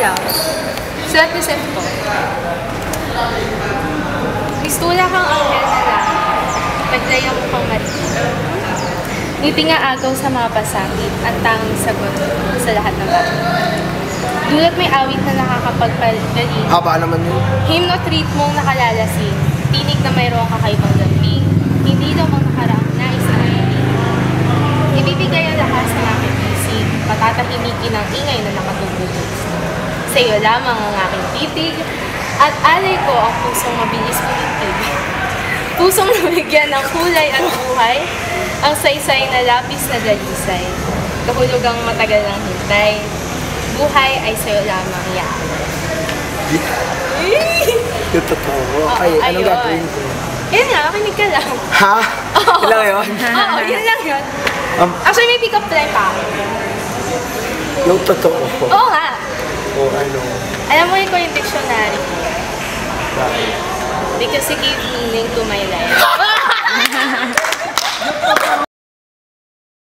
lang. Self-reset ko. Mistula kang anghel na lang. Taglay ang mukhang marito. Ngiti nga agaw sa mga pasangit, ang tanging sagot sa lahat ng bagay. Dulot may awit na nakakapagpagaling. Haba naman yun. Himno treat mong nakalalasing. Tinig na mayroong kakaibang lambing. Hindi daw mang nakaraang nais na ngayon. Ibibigay ang lakas ng aking isip. Patatahimikin ang ingay na nakatutulog. Sa iyo lamang ang aking titig. At alay ko ang pusong mabilis kumitig. Pusong nabigyan ng kulay at buhay. Ang saysay na lapis na dalisay. Kahulugang matagal ng hintay. Buhay ay sa'yo lamang yan. Yung totoo. Okay, anong gagawin ko? Yun nga, makinig ka lang. Ha? Oo. Ilan yun? Oo, yun lang yun. Actually, may pick-up line pa ako. Yung totoo. Oo nga. O ano? Alam mo ko yung dictionary. Bakit? Because it gave meaning to my life.